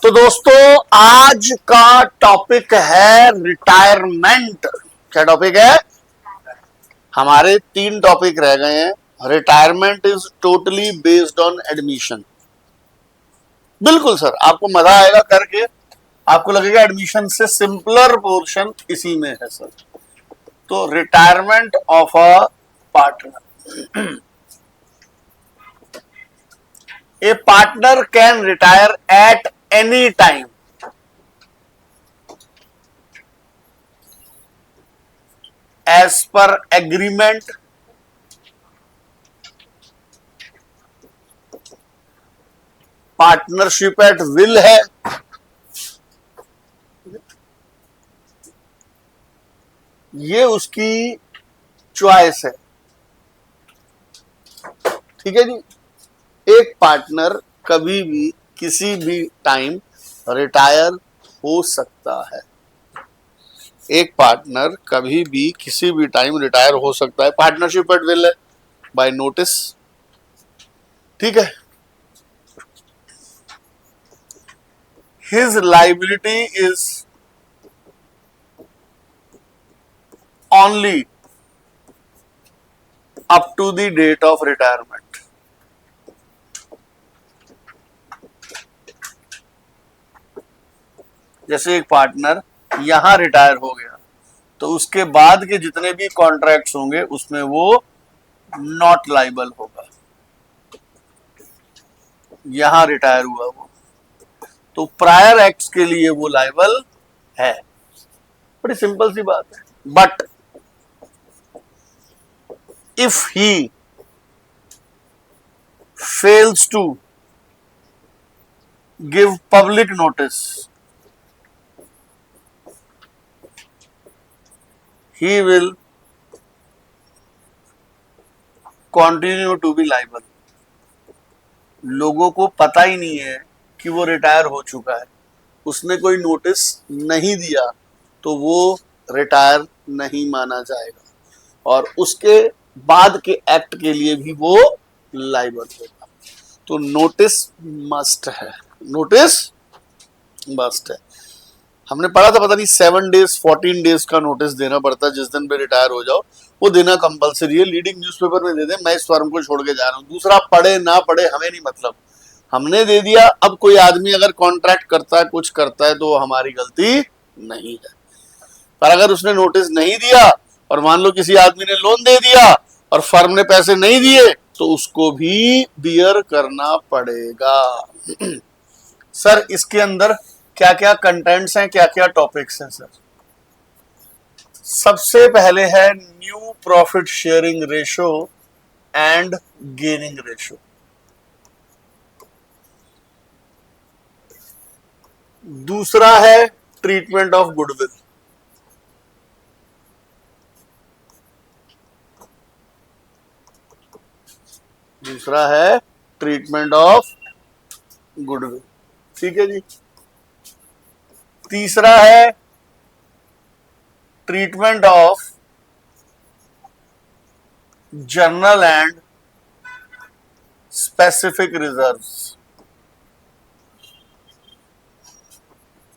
तो दोस्तों आज का टॉपिक है रिटायरमेंट। क्या टॉपिक है? हमारे 3 टॉपिक रह गए हैं। Retirement is totally based on admission. बिल्कुल सर, आपको मजा आएगा करके, आपको लगेगा एडमिशन से सिंपलर पोर्शन इसी में है सर। तो retirement of a partner. A partner can retire at any time as per agreement partnership at will है। ये उसकी चॉइस है। ठीक है जी। एक पार्टनर कभी भी किसी भी टाइम रिटायर हो सकता है। एक पार्टनर कभी भी किसी भी टाइम रिटायर हो सकता है। पार्टनरशिप एट विल है, बाय नोटिस। ठीक है। His liability is only up to the date of retirement. जैसे एक पार्टनर यहां रिटायर हो गया तो उसके बाद के जितने भी कॉन्ट्रैक्ट्स होंगे उसमें वो नॉट लाइबल होगा। यहां रिटायर हुआ वो, तो प्रायर एक्ट्स के लिए वो लाइबल है। बड़ी सिंपल सी बात है। But if he fails to give public notice, he will continue to be liable। लोगों को पता ही नहीं है कि वो रिटायर हो चुका है, उसने कोई नोटिस नहीं दिया तो वो रिटायर नहीं माना जाएगा और उसके बाद के एक्ट के लिए भी वो लाइबल होगा। तो नोटिस मस्ट है। नोटिस मस्ट है। हमने पढ़ा था, पता नहीं 7 डेज 14 डेज का नोटिस देना पड़ता है। जिस दिन पे रिटायर हो जाओ वो देना कंपलसरी है। लीडिंग न्यूज़पेपर में दे दे, मैं इस फर्म को छोड़ के जा रहा हूँ। दूसरा पढ़े ना पढ़े हमें नहीं मतलब, हमने दे दिया। अब कोई आदमी अगर कॉन्ट्रैक्ट करता है, कुछ करता है, तो हमारी गलती नहीं है। पर अगर उसने नोटिस नहीं दिया और मान लो किसी आदमी ने लोन दे दिया और फर्म ने पैसे नहीं दिए तो उसको भी बियर करना पड़ेगा। सर इसके अंदर क्या क्या कंटेंट्स हैं, क्या क्या टॉपिक्स हैं सर? सबसे पहले है new profit sharing ratio and gaining ratio. दूसरा है ट्रीटमेंट ऑफ गुडविल। दूसरा है ट्रीटमेंट ऑफ गुडविल। ठीक है जी। तीसरा है treatment of journal and specific reserves.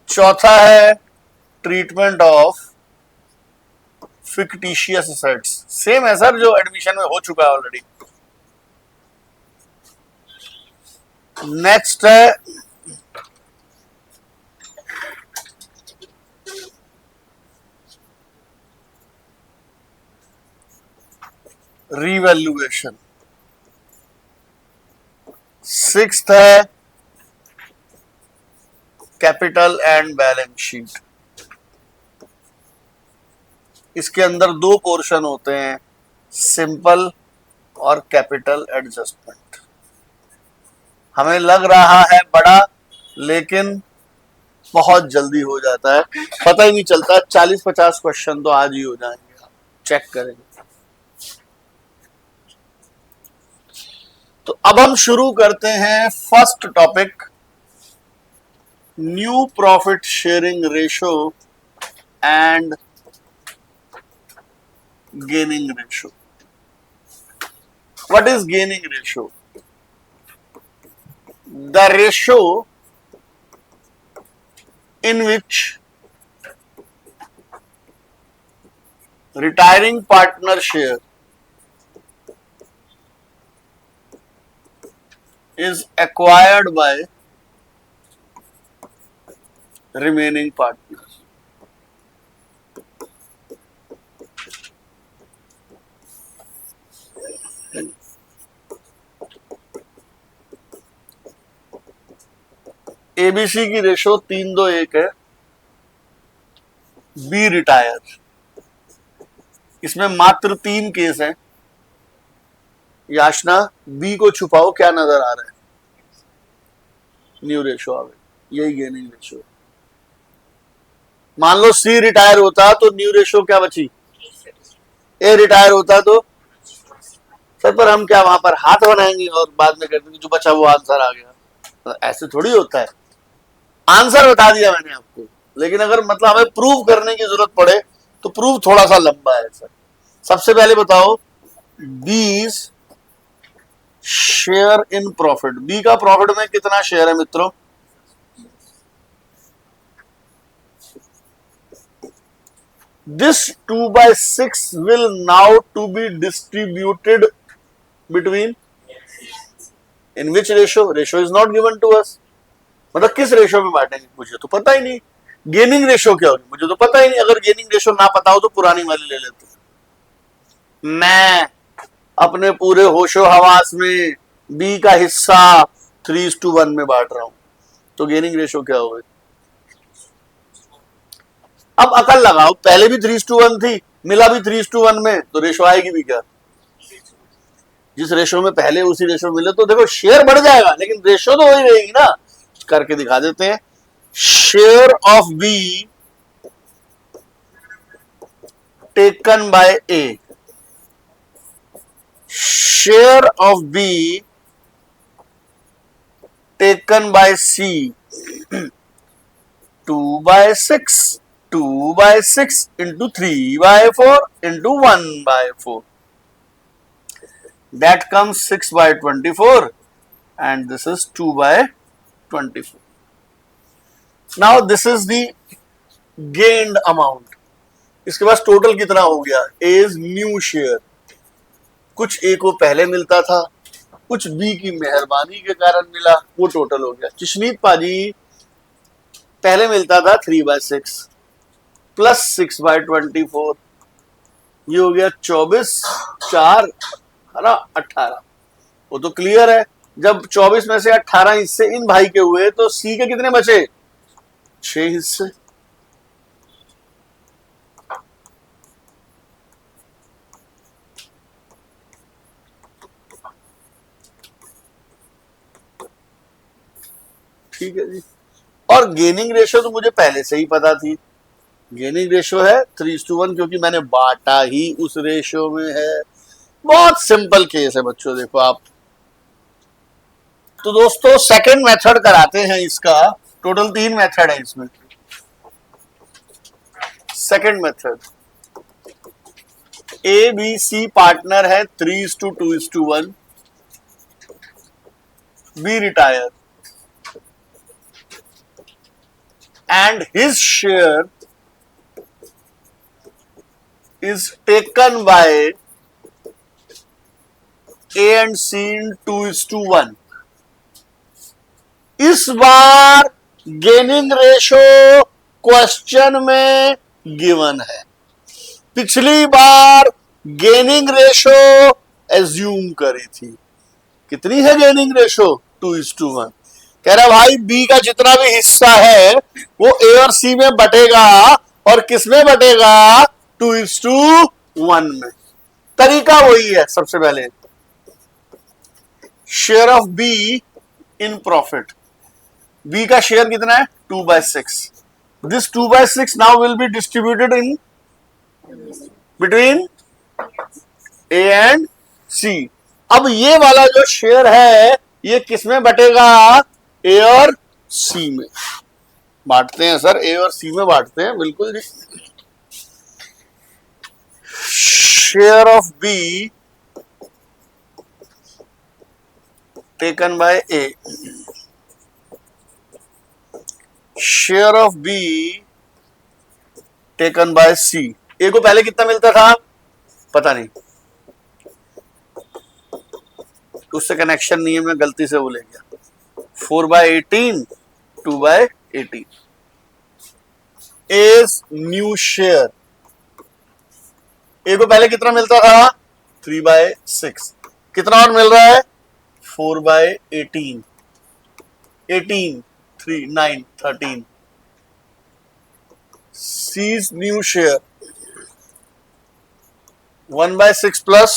चौथा है treatment of fictitious assets. Same है सर जो एडमिशन में हो चुका है ऑलरेडी। नेक्स्ट है रिवैल्यूएशन। सिक्स्थ है कैपिटल एंड बैलेंस शीट। इसके अंदर 2 पोर्शन होते हैं, सिंपल और कैपिटल एडजस्टमेंट। हमें लग रहा है बड़ा, लेकिन बहुत जल्दी हो जाता है, पता ही नहीं चलता। 40-50 क्वेश्चन तो आज ही हो जाएंगे, आप चेक करेंगे। तो अब हम शुरू करते हैं first topic, new profit sharing ratio and gaining ratio. What is gaining ratio? The ratio in which retiring partner share is acquired by remaining partners. ABC की रेशो 3-2-1 है, बी रिटायर, इसमें मात्र 3 केस हैं। याचना बी को छुपाओ, क्या नजर आ रहा है? न्यू रेशो आ गई, यही गेनिंग रेशो। मान लो सी रिटायर होता तो न्यू रेशो क्या बची? ए रिटायर होता तो सर, पर हम क्या वहां पर हाथ बनाएंगे और बाद में कहते हैं जो बचा वो आंसर आ गया? तो ऐसे थोड़ी होता है। आंसर बता दिया मैंने आपको, लेकिन अगर मतलब हमें प्रूव करने की जरूरत पड़े तो प्रूव थोड़ा सा लंबा है सर। सबसे पहले बताओ बीज शेयर इन प्रॉफिट, बी का प्रॉफिट में कितना शेयर है मित्रों? This 2/6 will now to be distributed between in which ratio? Ratio is not given to us. मतलब किस रेशो में बांटेंगे मुझे तो पता ही नहीं। गेनिंग रेशो क्या होगी मुझे तो पता ही नहीं। अगर गेनिंग रेशो ना पता हो तो पुरानी वाली ले लेते हैं। मैं अपने पूरे होशो हवास में बी का हिस्सा 3:1 में बांट रहा हूं, तो गेनिंग रेशो क्या होगी? अब अकल लगाओ, पहले भी 3:1 थी, मिला भी 3:1 में, तो रेशो आएगी भी क्या? जिस रेशो में पहले उसी रेशो में मिले तो देखो शेयर बढ़ जाएगा, लेकिन रेशो तो वही रहेगी ना। करके दिखा देते हैं। Share of B taken by A, share of B taken by c, 2/6 2/6 into 3/4 into 1/4. That comes 6/24 and this is 2/24. Now this is the gained amount. इसके पास टोटल कितना हो गया? A is new share. कुछ A को पहले मिलता था, कुछ B की मेहरबानी के कारण मिला, वो टोटल हो गया। चिशनीत पाजी पहले मिलता था 3/6 प्लस 6/24, ये हो गया 24, 4 18। वो तो क्लियर है, जब 24 में से 18 हिस्से इन भाई के हुए तो सी के कितने बचे? 6 हिस्से। ठीक है जी। और गेनिंग रेशो तो मुझे पहले से ही पता थी, गेनिंग रेशो है 3:1, क्योंकि मैंने बांटा ही उस रेशो में है। बहुत सिंपल केस है बच्चों, देखो आप। तो दोस्तों सेकंड मेथड कराते हैं इसका। टोटल 3 मेथड है इसमें। Second method, a b c partner है 3:2:1, b retire and his share is taken by A and C in 2:1. इस बार गेनिंग रेशो क्वेश्चन में गिवन है, पिछली बार गेनिंग रेशो एज्यूम करी थी। कितनी है गेनिंग रेशो? 2:1। कह रहा भाई बी का जितना भी हिस्सा है वो ए और सी में बटेगा, और किस में बटेगा? 2:1 में। तरीका वही है। सबसे पहले share of B in profit, B का शेयर कितना है? 2/6। This 2/6 now will be distributed in between A and C. अब ये वाला जो शेयर है ये किस में बटेगा? ए और सी में बांटते हैं सर, ए और सी में बांटते हैं, बिल्कुल जी। Share of B taken by A, share of B taken by C. A को पहले कितना मिलता था पता नहीं, उससे कनेक्शन नहीं है, मैं गलती से बोले गया। 4/18 2/18 इज न्यू शेयर। ए को पहले कितना मिलता था 3/6, कितना और मिल रहा है 4/18, 18 3 9 13। C's new share 1/6 plus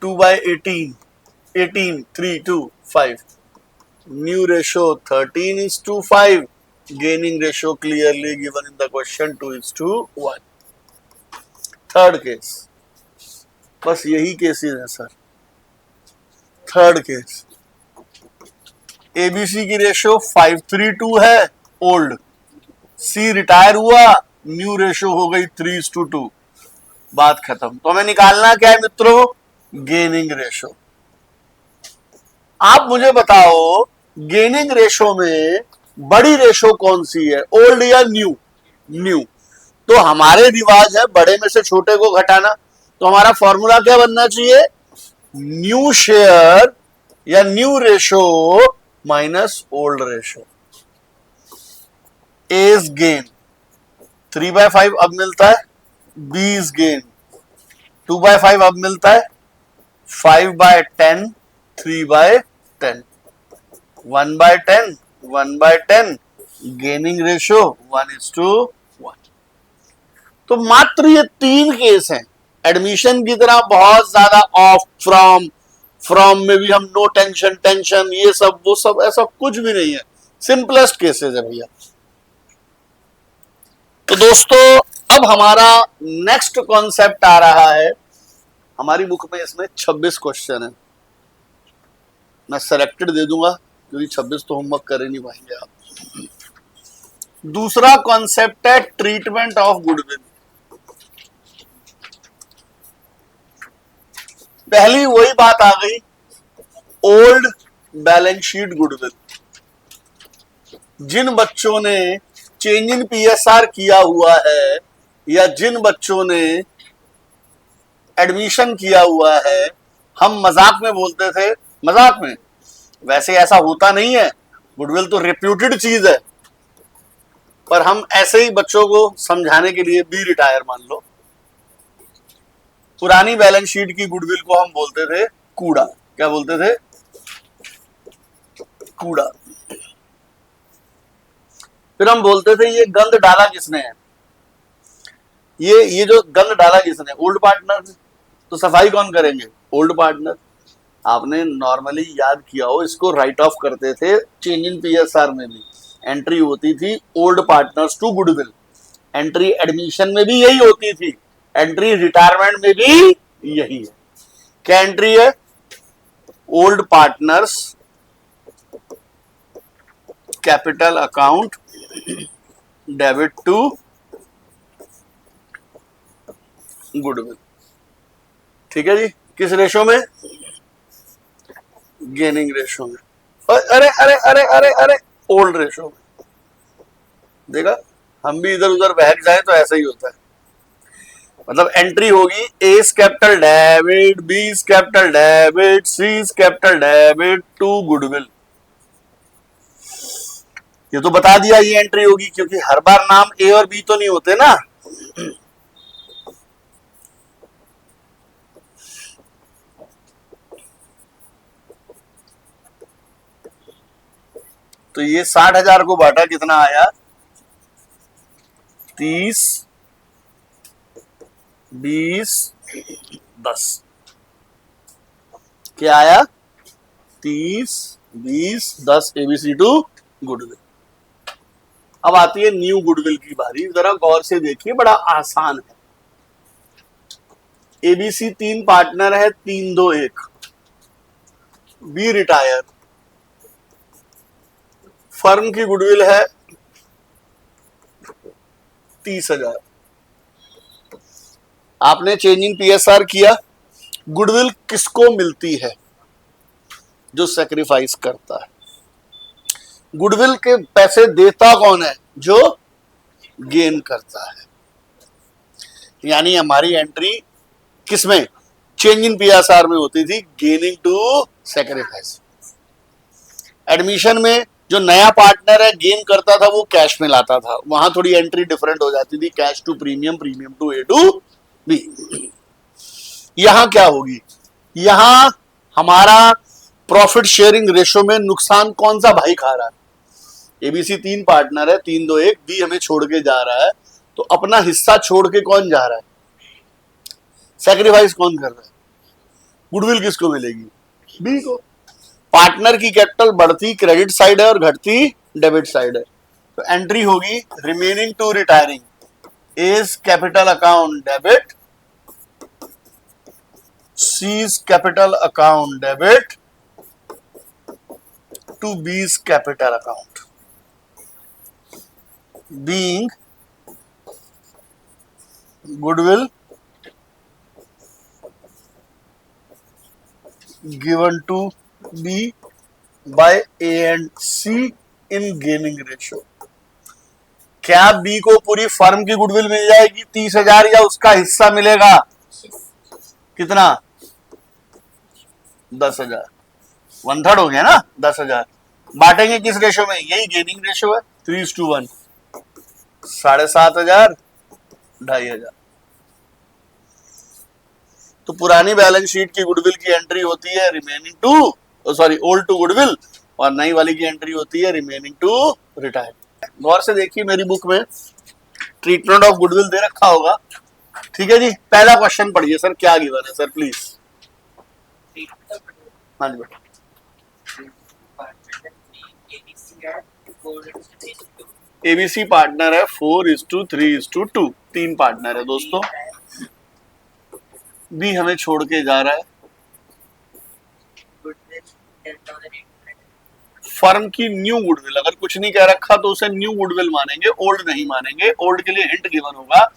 2/18, 18 3 2 5। New ratio 13:5. Gaining ratio clearly given in the question 2:1. Third case, बस यही केसेस है सर। थर्ड केस, एबीसी की रेशियो 5:3:2 है, ओल्ड। सी रिटायर हुआ, न्यू रेशियो हो गई 3:2। बात खत्म। तो हमें निकालना क्या है मित्रों, गेनिंग रेशियो। आप मुझे बताओ गेनिंग रेशियो में बड़ी रेशियो कौन सी है, ओल्ड या न्यू? न्यू। तो हमारे रिवाज है बड़े में से छोटे को घटाना, तो हमारा फॉर्मूला क्या बनना चाहिए, न्यू शेयर या new ratio minus old ratio. A is gain 3/5 अब मिलता है, बी इज गेन 2/5 अब मिलता है, 5/10 3/10, 1/10 1/10, गेनिंग रेशियो 1:1। तो मात्र ये 3 केस हैं। एडमिशन की तरह बहुत ज्यादा ऑफ फ्रॉम में भी हम नो टेंशन टेंशन ये सब वो सब ऐसा कुछ भी नहीं है, सिंपलेस्ट केसेस है भैया। तो दोस्तों अब हमारा नेक्स्ट कॉन्सेप्ट आ रहा है, हमारी बुक में इसमें 26 क्वेश्चन है, मैं सेलेक्टेड दे दूंगा क्योंकि 26 तो होमवर्क कर ही नहीं पाएंगे आप। दूसरा कॉन्सेप्ट है ट्रीटमेंट ऑफ गुडविल। पहली वही बात आ गई, ओल्ड बैलेंस शीट गुडविल। जिन बच्चों ने चेंज इन पीएसआर किया हुआ है या जिन बच्चों ने एडमिशन किया हुआ है, हम मजाक में बोलते थे, मजाक में, वैसे ऐसा होता नहीं है, गुडविल तो रेप्यूटेड चीज है, पर हम ऐसे ही बच्चों को समझाने के लिए बी रिटायर मान लो। पुरानी बैलेंस शीट की गुडविल को हम बोलते थे कूड़ा। क्या बोलते थे, कूड़ा। फिर हम बोलते थे ये गंद डाला किसने है, ये जो गंद डाला किसने, ओल्ड पार्टनर। तो सफाई कौन करेंगे, ओल्ड पार्टनर। आपने नॉर्मली याद किया हो, इसको राइट ऑफ करते थे चेंज इन पीएसआर में भी, एंट्री होती थी old partners to goodwill. Entry admission में भी यही होती थी, एंट्री रिटायरमेंट में भी यही है। क्या एंट्री है, old partners capital account debit to goodwill. ठीक है जी, किस रेशो में, गेनिंग रेशो में। अरे अरे अरे अरे अरे ओल्ड रेशो में। देखा, हम भी इधर उधर बहक जाए तो ऐसा ही होता है। मतलब एंट्री होगी A capital debit, B capital debit, C capital debit to goodwill. ये तो बता दिया ये एंट्री होगी, क्योंकि हर बार नाम ए और बी तो नहीं होते ना। तो ये 60,000 को बांटा कितना आया, 30 20 10। क्या आया, 30 20 10 एबीसी टू गुडविल। अब आती है न्यू गुडविल की बारी। जरा गौर से देखिए, बड़ा आसान है। एबीसी 3 पार्टनर है, 3 2 1। बी रिटायर, फर्म की गुडविल है 30,000। आपने चेंजिंग पीएसआर किया, गुडविल किसको मिलती है, जो सेक्रीफाइस करता है। गुडविल के पैसे देता कौन है? जो गेन करता है। यानी हमारी एंट्री किसमें? चेंज इन पीएसआर में होती थी, गेनिंग टू सैक्रिफाइस। एडमिशन में जो नया पार्टनर है गेन करता था वो कैश में लाता था, वहां थोड़ी एंट्री डिफरेंट हो जाती थी, cash to premium, premium to a to b. यहां क्या होगी? यहां हमारा प्रॉफिट शेयरिंग रेशो में नुकसान कौन सा भाई खा रहा है? एबीसी 3 पार्टनर है, 3 2 1, बी हमें छोड़ के जा रहा है, तो अपना हिस्सा छोड़ के कौन जा रहा है? सैक्रिफाइस कौन कर रहा है? गुडविल किसको मिलेगी? बी को। पार्टनर की कैपिटल बढ़ती क्रेडिट साइड है और घटती डेबिट साइड है, तो एंट्री होगी remaining to retiring is capital account debit, C's capital account debit to B's capital account, being goodwill given to B by A and C in gaining ratio। क्या B को पूरी firm की goodwill मिल जाएगी 30,000 या उसका हिस्सा मिलेगा? कितना? 10,000। 1/3 हो गया ना, 10,000। बांटेंगे किस रेशो में? यही गेनिंग रेशो है, 3:1। 7,500, 2,500। तो पुरानी बैलेंस शीट की गुडविल की एंट्री होती है remaining to, sorry old to goodwill, और नई वाली की एंट्री होती है रिमेनिंग टू रिटायर। गौर से देखिए मेरी बुक में ट्रीटमेंट ऑफ गुडविल दे रखा होगा, ठीक है जी। पहला क्वेश्चन पढ़िए सर, क्या गिवन है सर प्लीज? हाँ जी बेटा। एबीसी पार्टनर है 4:3:2, 3 पार्टनर है दोस्तों। बी हमें छोड़ के जा रहा है, फर्म की न्यू गुडविल, अगर कुछ नहीं कह रखा तो उसे न्यू गुडविल मानेंगे, ओल्ड नहीं मानेंगे। ओल्ड के लिए हिंट गिवन होगा।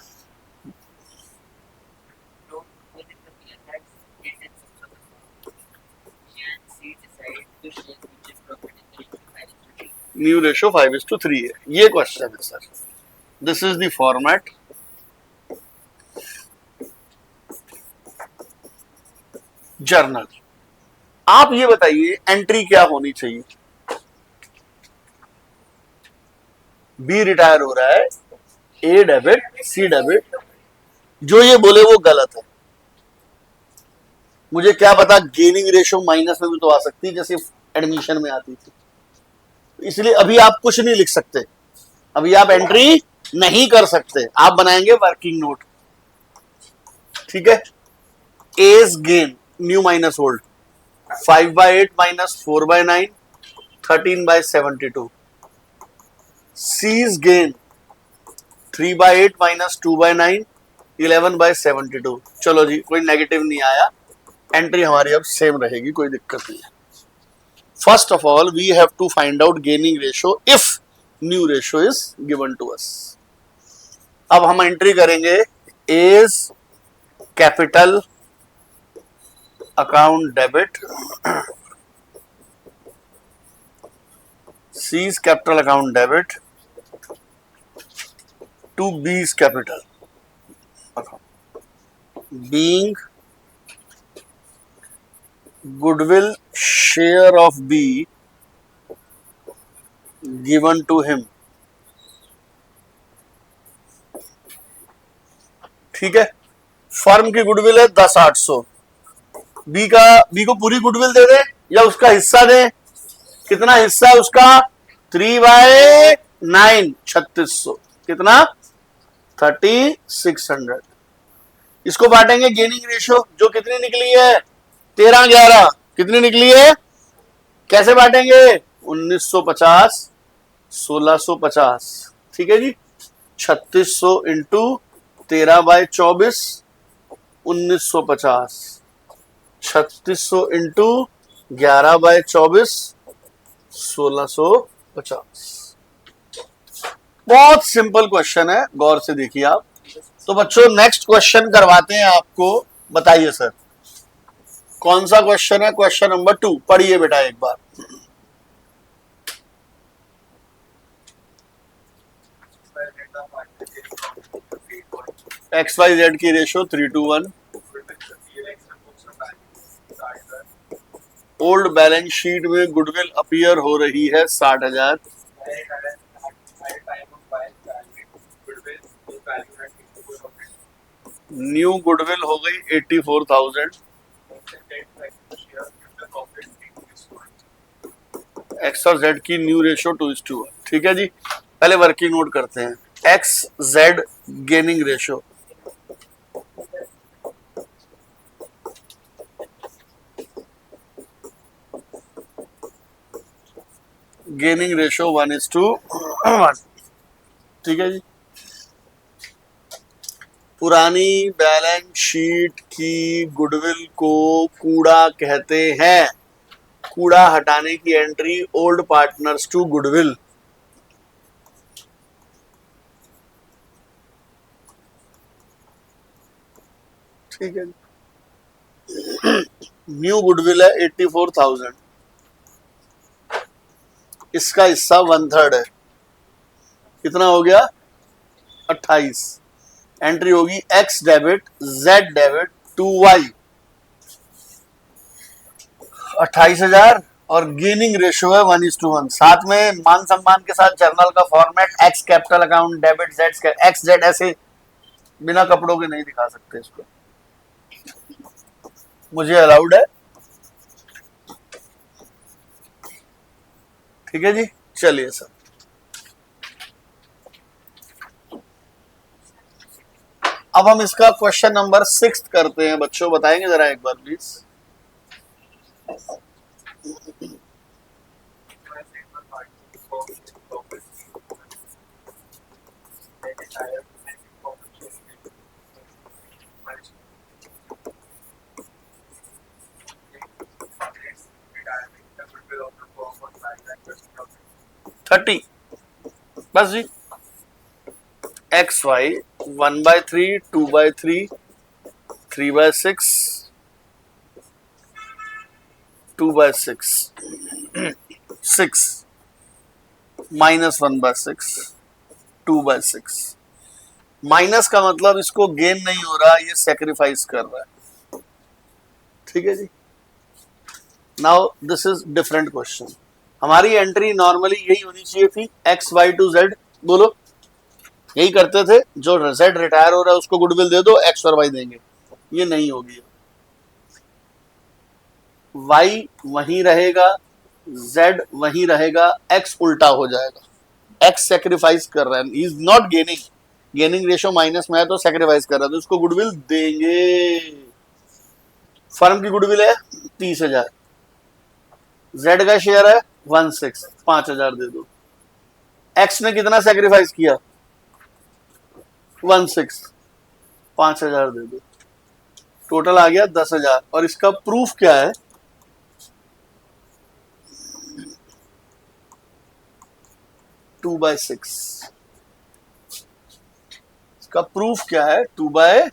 न्यू रेशो 5:3 है, ये क्वेश्चन है sir. This is the format. Journal. आप ये बताइए एंट्री क्या होनी चाहिए? बी रिटायर हो रहा है, ए डेबिट, सी डेबिट। जो ये बोले वो गलत है। मुझे क्या पता गेनिंग रेशो माइनस में भी तो आ सकती है, जैसे एडमिशन में आती थी। इसलिए अभी आप कुछ नहीं लिख सकते, अभी आप एंट्री नहीं कर सकते, आप बनाएंगे वर्किंग नोट, ठीक है। As gain new minus old, 5/8 minus 4/9, 13/72। C's gain 3/8 minus 2/9, 11/72। चलो जी, कोई नेगेटिव नहीं आया, एंट्री हमारी अब सेम रहेगी, कोई दिक्कत नहीं है। First of all we have to find out gaining ratio if new ratio is given to us. अब हम एंट्री करेंगे as capital account debit, C's capital account debit to B's capital account, being goodwill share of b given to him, ठीक है। Firm की goodwill है 10,800, B को पूरी goodwill दे दे या उसका हिस्सा दे? कितना हिस्सा है उसका? 3/9, 3600। कितना? 3600। इसको बांटेंगे गेनिंग रेशो, जो कितनी निकली है? 13/11। कितनी निकली है? कैसे बांटेंगे? 1950, 1650, ठीक है जी। 3600 इंटू 13/24, 1950। 3600 इंटू 11/24, 1650। बहुत सिंपल क्वेश्चन है, गौर से देखिए आप। तो बच्चों नेक्स्ट क्वेश्चन करवाते हैं आपको, बताइए सर कौन सा क्वेश्चन है? क्वेश्चन नंबर 2 पढ़िए बेटा एक बार। एक्स वाई जेड की रेशो 3:1। ओल्ड बैलेंस शीट में गुडविल अपीयर हो रही है 60,000। न्यू गुडविल हो गई 84,000। एक्स और जेड की न्यू रेशो 2:1। ठीक है जी, पहले वर्किंग नोट करते हैं। X Z gaining ratio, gaining ratio 1:1। ठीक है जी। पुरानी बैलेंस शीट की गुडविल को कूड़ा कहते हैं। कूड़ा हटाने की entry old partners to goodwill. ठीक है, न्यू गुडविल है 84,000, इसका हिस्सा 1/3 है, कितना हो गया 28। एंट्री होगी x debit z debit to y 28,000 और गेनिंग रेशियो है 1:1। साथ में मान सम्मान के साथ जर्नल का format x capital account debit Z x Z ऐसे बिना कपड़ों के नहीं दिखा सकते इसको, मुझे अलाउड है। ठीक है जी, चलिए सर अब हम इसका क्वेश्चन नंबर 6 करते हैं। बच्चों बताएंगे जरा एक बार प्लीज। थर्टी, बस जी। X Y 1/3 2/3 3/6 2/6 6 -1/6 2/6। माइनस का मतलब इसको गेन नहीं हो रहा, ये सेक्रीफाइस कर रहा है। ठीक है जी। Now this is different question. हमारी एंट्री नॉर्मली यही होनी चाहिए थी, एक्स वाई टू जेड, बोलो यही करते थे। जो जेड रिटायर हो रहा है उसको गुडविल दे दो, एक्स और वाई देंगे। ये नहीं होगी, वाई वहीं रहेगा, जेड वहीं रहेगा, एक्स उल्टा हो जाएगा। एक्स सेक्रीफाइस कर रहा है, he is not gaining, gaining ratio minus में है तो सेक्रीफाइस कर रहा है, तो उसको गुडविल देंगे। फर्म की गुडविल है 30,000, जेड का शेयर है 1/6, 5,000 दे दो। एक्स ने कितना सेक्रीफाइस किया 1/6, 5,000 दे दो, टोटल आ गया 10,000। और इसका प्रूफ क्या है 2/6, इसका प्रूफ क्या है 2/6।